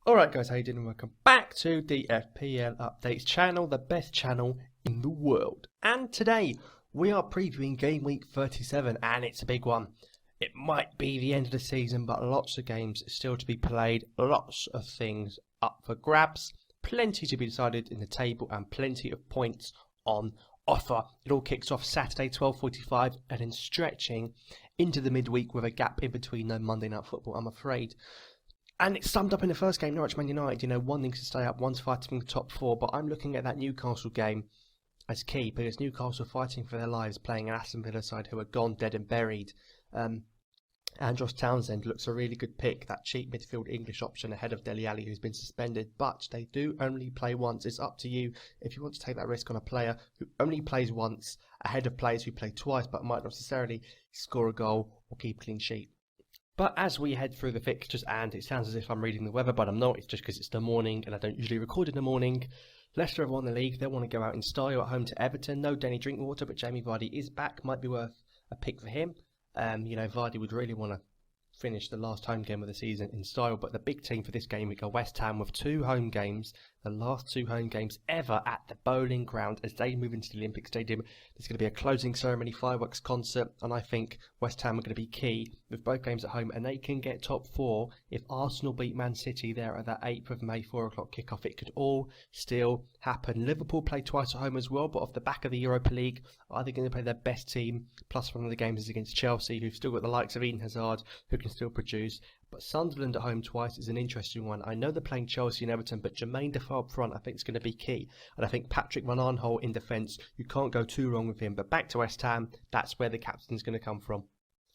Alright guys, how you doing? Welcome back to the FPL Updates channel, the best channel in the world. And today we are previewing Game Week 37 and it's a big one. It might be the end of the season, but lots of games still to be played, lots of things up for grabs, plenty to be decided in the table and plenty of points on offer. It all kicks off Saturday 12:45 and then stretching into the midweek with a gap in between no Monday Night Football, I'm afraid. And it's summed up in the first game, Norwich Man United, one needs to stay up, one's fighting the top four, but I'm looking at that Newcastle game as key because Newcastle are fighting for their lives, playing an Aston Villa side who are gone, dead and buried. Andros Townsend looks a really good pick, that cheap midfield English option ahead of Dele Alli who's been suspended, but they do only play once. It's up to you if you want to take that risk on a player who only plays once ahead of players who play twice but might not necessarily score a goal or keep a clean sheet. But as we head through the fixtures, and it sounds as if I'm reading the weather, but I'm not, it's just because it's the morning and I don't usually record in the morning. Leicester have won the league, they want to go out in style at home to Everton. No Danny Drinkwater, but Jamie Vardy is back, might be worth a pick for him. Vardy would really want to finish the last home game of the season in style, but the big team for this game week are West Ham with 2 home games, the last 2 home games ever at the Bowling Ground as they move into the Olympic Stadium. There's going to be a closing ceremony, fireworks concert, and I think West Ham are going to be key with both games at home, and they can get top 4 if Arsenal beat Man City there at that 8th of May 4 o'clock kickoff. It could all still happen. Liverpool play twice at home as well, but off the back of the Europa League, are they going to play their best team? Plus one of the games is against Chelsea, who've still got the likes of Eden Hazard, who can still produce. But Sunderland at home twice is an interesting one. I know they're playing Chelsea and Everton, but Jermaine Defoe up front I think is going to be key. And I think Patrick Van Aanholt in defence, you can't go too wrong with him. But back to West Ham, that's where the captain's going to come from.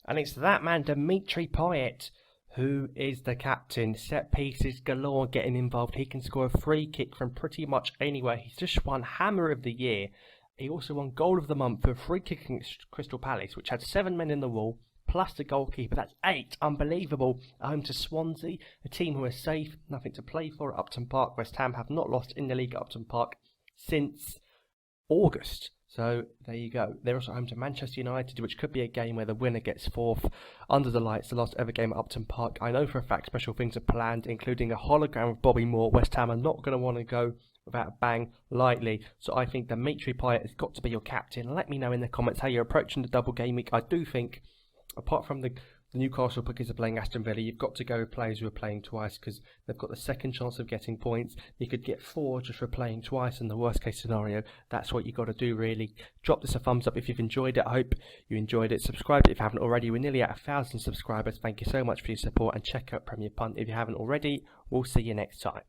And it's that man, Dimitri Payet, who is the captain. Set pieces galore getting involved. He can score a free kick from pretty much anywhere. He's just won Hammer of the Year. He also won Goal of the Month for a free kick against Crystal Palace, which had 7 men in the wall, plus the goalkeeper. That's 8. Unbelievable. At home to Swansea, a team who are safe, nothing to play for at Upton Park. West Ham have not lost in the league at Upton Park since August. So there you go. They're also home to Manchester United, which could be a game where the winner gets 4th under the lights, the last ever game at Upton Park. I know for a fact special things are planned, including a hologram of Bobby Moore. West Ham are not going to want to go without a bang lightly. So I think Dimitri Payet has got to be your captain. Let me know in the comments how you're approaching the double game week. I do think, apart from the Newcastle because are playing Aston Villa, you've got to go with players who are playing twice because they've got the second chance of getting points. You could get 4 just for playing twice in the worst case scenario. That's what you've got to do really. Drop this a thumbs up if you've enjoyed it. I hope you enjoyed it. Subscribe if you haven't already. We're nearly at 1,000 subscribers. Thank you so much for your support and check out Premier Punt if you haven't already. We'll see you next time.